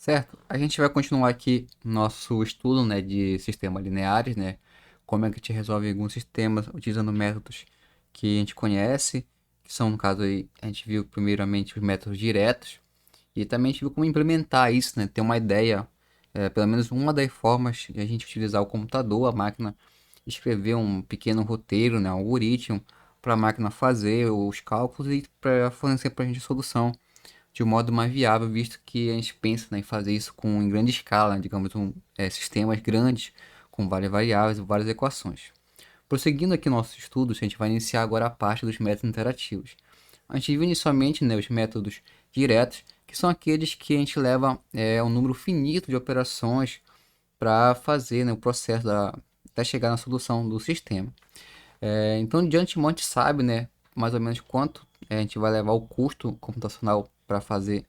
Certo? A gente vai continuar aqui nosso estudo, né, de sistemas lineares, né? Como é que a gente resolve alguns sistemas utilizando métodos que a gente conhece, que são, no caso aí, a gente viu primeiramente os métodos diretos, e também a gente viu como implementar isso, né? Ter uma ideia, pelo menos uma das formas de a gente utilizar o computador, a máquina, escrever um pequeno roteiro, né, um algoritmo, para a máquina fazer os cálculos e para fornecer para a gente a solução de um modo mais viável, visto que a gente pensa, né, em fazer isso em grande escala, né, digamos, sistemas grandes com várias variáveis e várias equações. Prosseguindo aqui nossos estudos, a gente vai iniciar agora a parte dos métodos interativos. A gente viu inicialmente, né, os métodos diretos, que são aqueles que a gente leva um número finito de operações para fazer, né, o processo até chegar na solução do sistema. Então, de antemão, a gente sabe, né, mais ou menos quanto a gente vai levar o custo computacional para fazer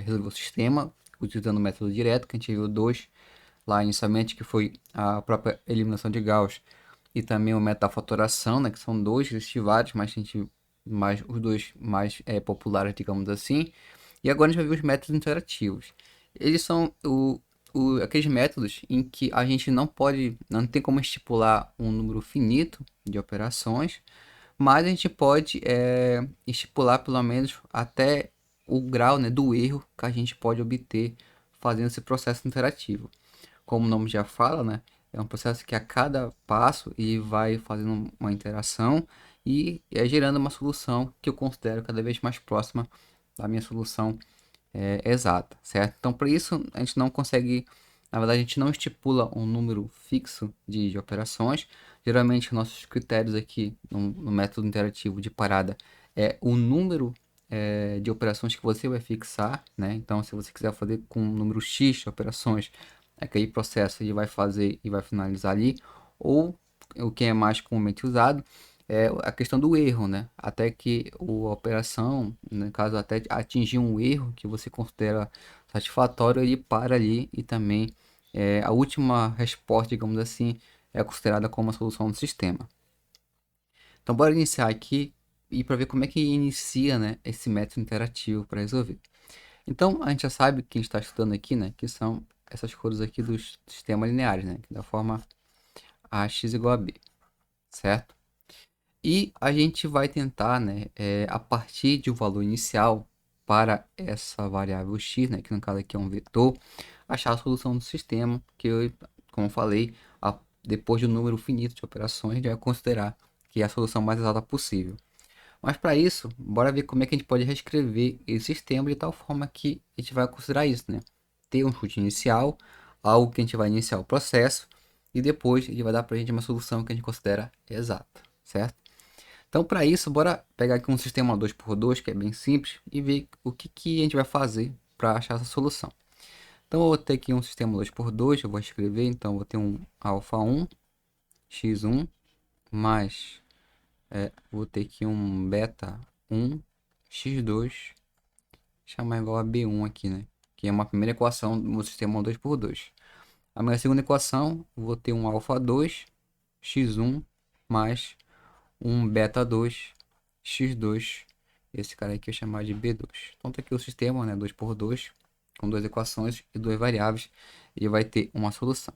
resolver o sistema, utilizando o método direto, que a gente viu dois lá inicialmente, que foi a própria eliminação de Gauss e também o método da fatoração, né, que são dois, existem vários, mas mais os dois mais populares, digamos assim. E agora a gente vai ver os métodos interativos. Eles são aqueles métodos em que a gente não tem como estipular um número finito de operações, mas a gente pode estipular pelo menos até o grau, né, do erro que a gente pode obter fazendo esse processo interativo. Como o nome já fala, né, é um processo que a cada passo ele vai fazendo uma interação e é gerando uma solução que eu considero cada vez mais próxima da minha solução exata, certo? Então, para isso, a gente não consegue, na verdade, a gente não estipula um número fixo de operações. Geralmente, nossos critérios aqui no método interativo de parada é o número de operações que você vai fixar, né? Então, se você quiser fazer com um número X de operações, aquele processo ele vai fazer e vai finalizar ali, ou o que é mais comumente usado é a questão do erro, né? Até que a operação, no caso, até atingir um erro que você considera satisfatório, ele para ali e também a última resposta, digamos assim, é considerada como a solução do sistema. Então, bora iniciar aqui e para ver como é que inicia, né, esse método interativo para resolver. Então, a gente já sabe que a gente está estudando aqui, né, que são essas cores aqui dos sistemas lineares, né, que da forma ax igual a b, certo? E a gente vai tentar, né, a partir de um valor inicial para essa variável x, né, que no caso aqui é um vetor, achar a solução do sistema, que eu, como eu falei, depois do número finito de operações, a gente vai considerar que é a solução mais exata possível. Mas para isso, bora ver como é que a gente pode reescrever esse sistema de tal forma que a gente vai considerar isso, né? Ter um chute inicial, algo que a gente vai iniciar o processo, e depois ele vai dar para a gente uma solução que a gente considera exata, certo? Então, para isso, bora pegar aqui um sistema 2x2, que é bem simples, e ver o que a gente vai fazer para achar essa solução. Então, eu vou ter aqui um sistema 2x2, eu vou escrever, então, eu vou ter um alfa 1, x1, mais, vou ter aqui um beta 1, x2, chamar igual a b1 aqui, né? Que é uma primeira equação do meu sistema 2x2. A minha segunda equação, eu vou ter um alfa 2, x1, mais um beta 2, x2, esse cara aqui eu vou chamar de b2. Então tá aqui o sistema, né, 2x2, com duas equações e duas variáveis, e vai ter uma solução.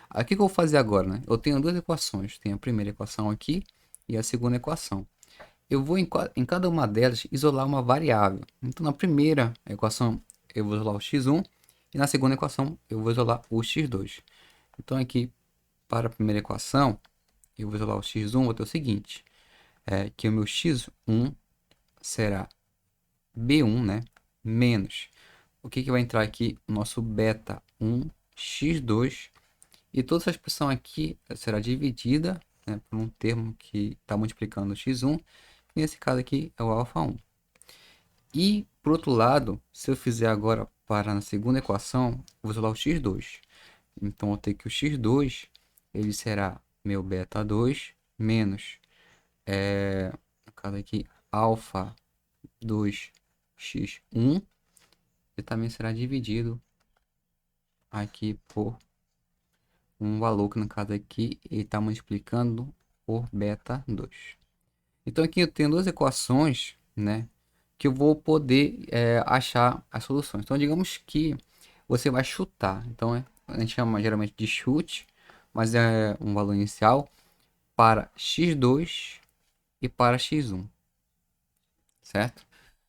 Aí o que eu vou fazer agora, né? Eu tenho duas equações, tenho a primeira equação aqui e a segunda equação. Eu vou em cada uma delas isolar uma variável. Então na primeira equação eu vou isolar o x1 e na segunda equação eu vou isolar o x2. Então aqui para a primeira equação eu vou isolar o x1, vou ter o seguinte, que o meu x1 será b1, né, menos o que vai entrar aqui, o nosso beta 1 x2, e toda essa expressão aqui será dividida, né, por um termo que está multiplicando o x1, e nesse caso aqui é o alfa 1. E, por outro lado, se eu fizer agora para na segunda equação, vou isolar o x2. Então, eu vou ter que o x2 ele será meu beta 2 menos, no caso aqui, alfa 2x1, e também será dividido aqui por um valor que no caso aqui ele está multiplicando por beta 2. Então aqui eu tenho duas equações, né, que eu vou poder achar as soluções. Então digamos que você vai chutar. Então, a gente chama geralmente de chute, mas é um valor inicial para x2 e para x1, certo?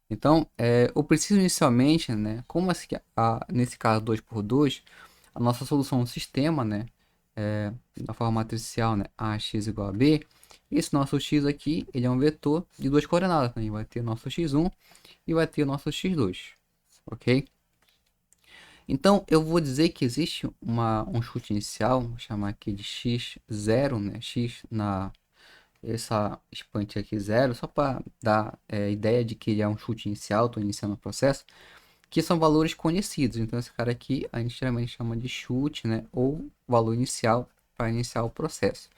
Então, eu preciso inicialmente, né, como nesse caso 2 por 2, a nossa solução no sistema, né, da forma matricial, né, ax igual a b, esse nosso x aqui, ele é um vetor de duas coordenadas, né, vai ter o nosso x1 e vai ter o nosso x2, ok? Então, eu vou dizer que existe um chute inicial, vou chamar aqui de x0, né, x na essa expoente aqui zero, só para dar ideia de que ele é um chute inicial, estou iniciando o processo, que são valores conhecidos. Então, esse cara aqui a gente geralmente chama de chute, né, ou valor inicial para iniciar o processo.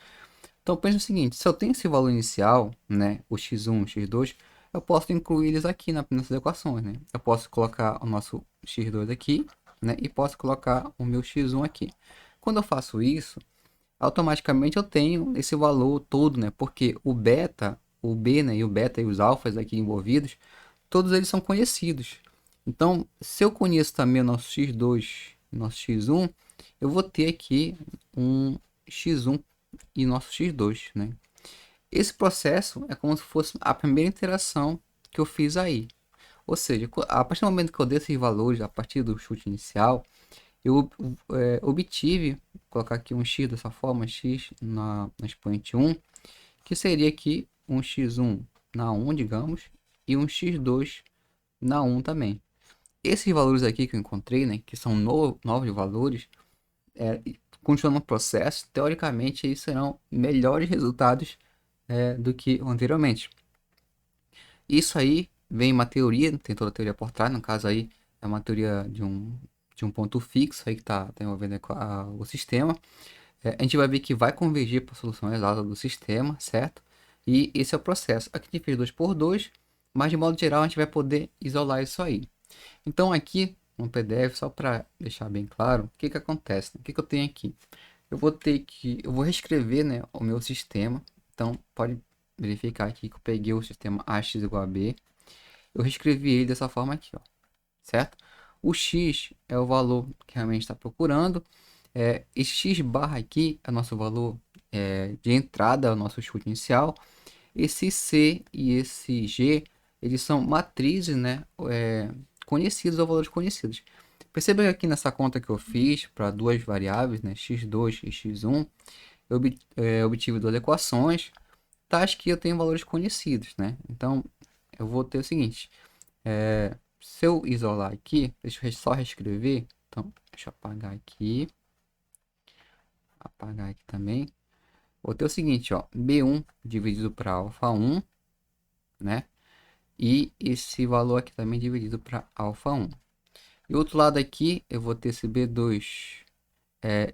Então, pensa o seguinte: se eu tenho esse valor inicial, né, o x1, o x2, eu posso incluir eles aqui nessas equações, né? Eu posso colocar o nosso x2 aqui, né, e posso colocar o meu x1 aqui. Quando eu faço isso, automaticamente eu tenho esse valor todo, né? Porque o beta, o B, né, e o beta e os alfas aqui envolvidos, todos eles são conhecidos. Então, se eu conheço também o nosso x2 e nosso x1, eu vou ter aqui um x1 e nosso x2, né? Esse processo é como se fosse a primeira interação que eu fiz aí. Ou seja, a partir do momento que eu dei esses valores, a partir do chute inicial, eu obtive, vou colocar aqui um x dessa forma, x na expoente 1, que seria aqui um x1 na 1, digamos, e um x2 na 1 também. Esses valores aqui que eu encontrei, né, que são novos valores, continuando o processo, teoricamente eles serão melhores resultados do que anteriormente. Isso aí vem uma teoria, tem toda a teoria por trás, no caso aí é uma teoria de um ponto fixo aí que está envolvendo o sistema. A gente vai ver que vai convergir para a solução exata do sistema, certo? E esse é o processo. Aqui a gente fez 2 por 2, mas de modo geral a gente vai poder isolar isso aí. Então aqui no PDF, só para deixar bem claro, o que que acontece, né? O que que eu tenho aqui? Eu vou reescrever, né, o meu sistema. Então pode verificar aqui que eu peguei o sistema AX igual a B. Eu reescrevi ele dessa forma aqui, ó, certo? O X é o valor que realmente está procurando. Esse X barra aqui é o nosso valor de entrada, o nosso chute inicial. Esse C e esse G, eles são matrizes, né, conhecidos ou valores conhecidos. Perceba que aqui nessa conta que eu fiz para duas variáveis, né, x2 e x1, eu obtive duas equações, tais que eu tenho valores conhecidos, né? Então, eu vou ter o seguinte, se eu isolar aqui, deixa eu só reescrever, então, deixa eu apagar aqui também, vou ter o seguinte, ó, b1 dividido para alfa 1, né? E esse valor aqui também dividido para alfa 1. E outro lado aqui, eu vou ter esse b2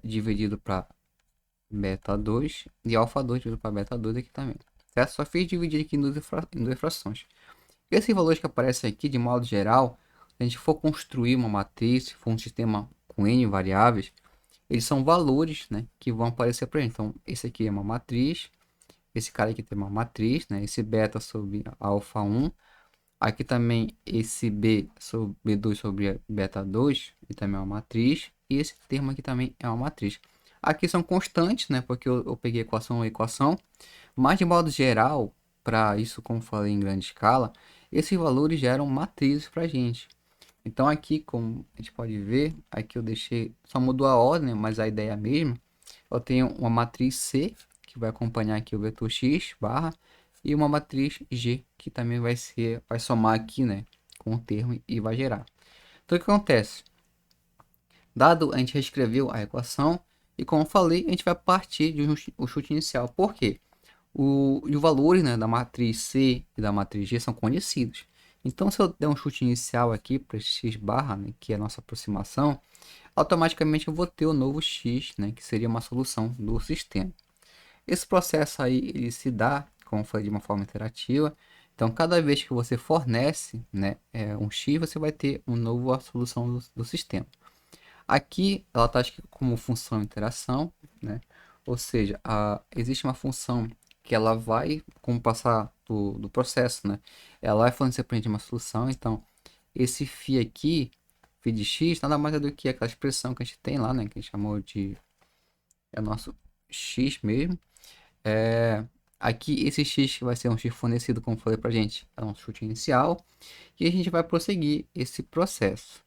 dividido para beta 2 e alfa 2 dividido para beta 2 aqui também. Certo? Só fiz dividir aqui em duas frações. Esses valores que aparecem aqui, de modo geral, se a gente for construir uma matriz, se for um sistema com n variáveis, eles são valores, né, que vão aparecer para gente. Então, esse aqui é uma matriz, esse cara aqui tem uma matriz, né, esse beta sobre alfa 1, aqui também esse b sobre b2 sobre beta 2, e também é uma matriz, e esse termo aqui também é uma matriz. Aqui são constantes, né, porque eu peguei equação a equação, mas de modo geral, para isso, como falei em grande escala, esses valores geram matrizes para a gente. Então aqui, como a gente pode ver, aqui eu deixei, só mudou a ordem, mas a ideia é a mesma. Eu tenho uma matriz C, que vai acompanhar aqui o vetor X barra, e uma matriz G, que também vai somar aqui, né, com o termo e vai gerar. Então o que acontece? Dado a gente reescreveu a equação, e como eu falei, a gente vai partir de um chute inicial. Por quê? Os valores, né, da matriz C e da matriz G são conhecidos. Então, se eu der um chute inicial aqui para x barra, né, que é a nossa aproximação, automaticamente eu vou ter o novo x, né, que seria uma solução do sistema. Esse processo aí ele se dá, como foi de uma forma interativa. Então, cada vez que você fornece, né, um x, você vai ter uma nova solução do sistema. Aqui ela está como função interação, né? Ou seja, existe uma função que ela vai, com o passar do processo, né? Ela vai fornecer para a gente uma solução. Então, esse φ aqui phi de x nada mais é do que aquela expressão que a gente tem lá, né? Que a gente chamou de nosso x mesmo. Aqui esse x vai ser um x fornecido, como falei pra gente, é um chute inicial. E a gente vai prosseguir esse processo.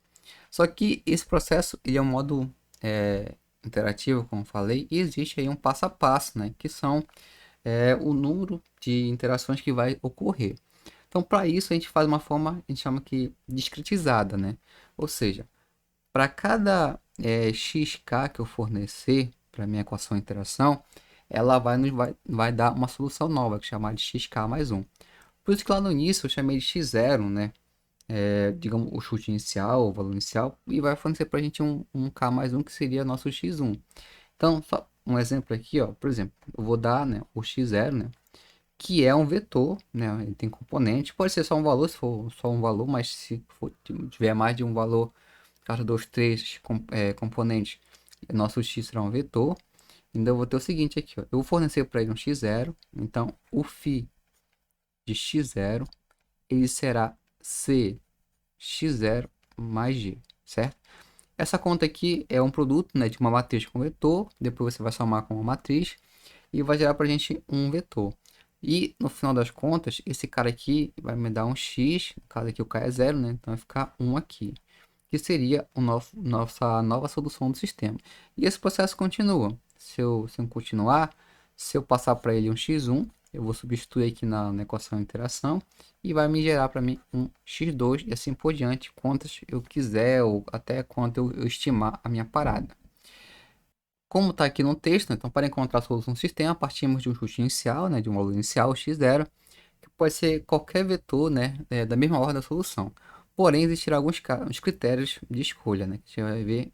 Só que esse processo ele é um modo interativo, como falei, e existe aí um passo a passo, né? Que são o número de interações que vai ocorrer. Então, para isso, a gente faz uma forma, a gente chama que discretizada, né? Ou seja, para cada xk que eu fornecer para minha equação de interação, ela vai dar uma solução nova, que é chamada de xk mais 1. Por isso que lá no início eu chamei de x0, né? Digamos, o chute inicial, o valor inicial, e vai fornecer para a gente um k mais 1, que seria nosso x1. Então, só um exemplo aqui, ó, por exemplo, eu vou dar, né, o x0, né, que é um vetor, né, ele tem componente, pode ser só um valor, se for só um valor, mas se tiver mais de um valor, caso 2, 3 componentes, nosso x será um vetor. Então, eu vou ter o seguinte aqui, ó, eu vou fornecer para ele um x0, então o φ de x0, ele será c x0 mais g, certo? Essa conta aqui é um produto, né, de uma matriz com vetor, depois você vai somar com uma matriz e vai gerar para a gente um vetor. E no final das contas, esse cara aqui vai me dar um x, no caso aqui o k é zero, né, então vai ficar 1 aqui, que seria nossa nova solução do sistema. E esse processo continua. Se eu continuar, se eu passar para ele um x1, eu vou substituir aqui na equação de interação e vai me gerar para mim um x2 e assim por diante, quantas eu quiser ou até quanto eu estimar a minha parada. Como está aqui no texto, então para encontrar a solução do sistema, partimos de um chute inicial, né, de um valor inicial, x0, que pode ser qualquer vetor, né, da mesma ordem da solução. Porém, existirão alguns critérios de escolha, né, que a gente vai ver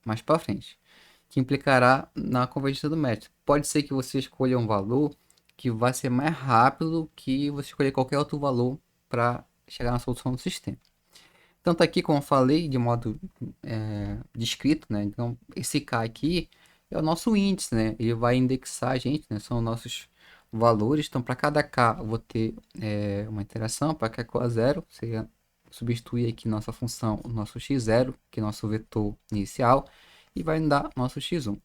mais para frente, que implicará na convergência do método. Pode ser que você escolha um valor que vai ser mais rápido que você escolher qualquer outro valor para chegar na solução do sistema. Tanto aqui, como eu falei, de modo descrito, né? Então, esse K aqui é o nosso índice, né? Ele vai indexar a gente, né? São nossos valores. Então, para cada K, eu vou ter uma interação. Para K igual a zero, você substituir aqui nossa função, o nosso x0, que é nosso vetor inicial, e vai me dar nosso x1.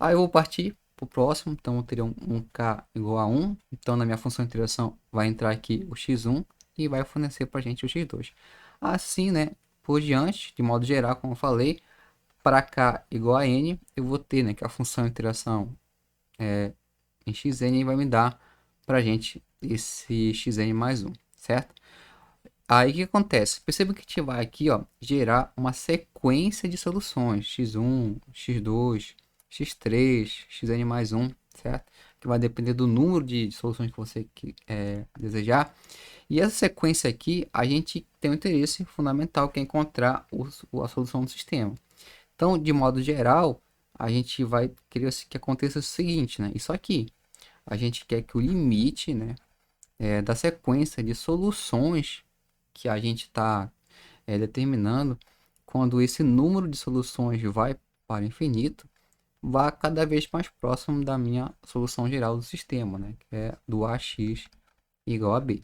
Aí eu vou partir para o próximo. Então, eu teria um K igual a 1. Então, na minha função de interação, vai entrar aqui o x1 e vai fornecer para a gente o x2. Assim, né, por diante, de modo geral, como eu falei, para k igual a n, eu vou ter, né, que a função de interação em xn vai me dar para a gente esse xn mais 1, certo? Aí o que acontece? Perceba que a gente vai aqui, ó, gerar uma sequência de soluções, x1, x2, x3, xn mais 1, certo? Que vai depender do número de soluções que você desejar. E essa sequência aqui, a gente tem um interesse fundamental, que é encontrar a solução do sistema. Então, de modo geral, a gente vai querer que aconteça o seguinte, né? Isso aqui. A gente quer que o limite, né, da sequência de soluções que a gente está determinando, quando esse número de soluções vai para o infinito, vá cada vez mais próximo da minha solução geral do sistema, né? Que é do AX igual a B.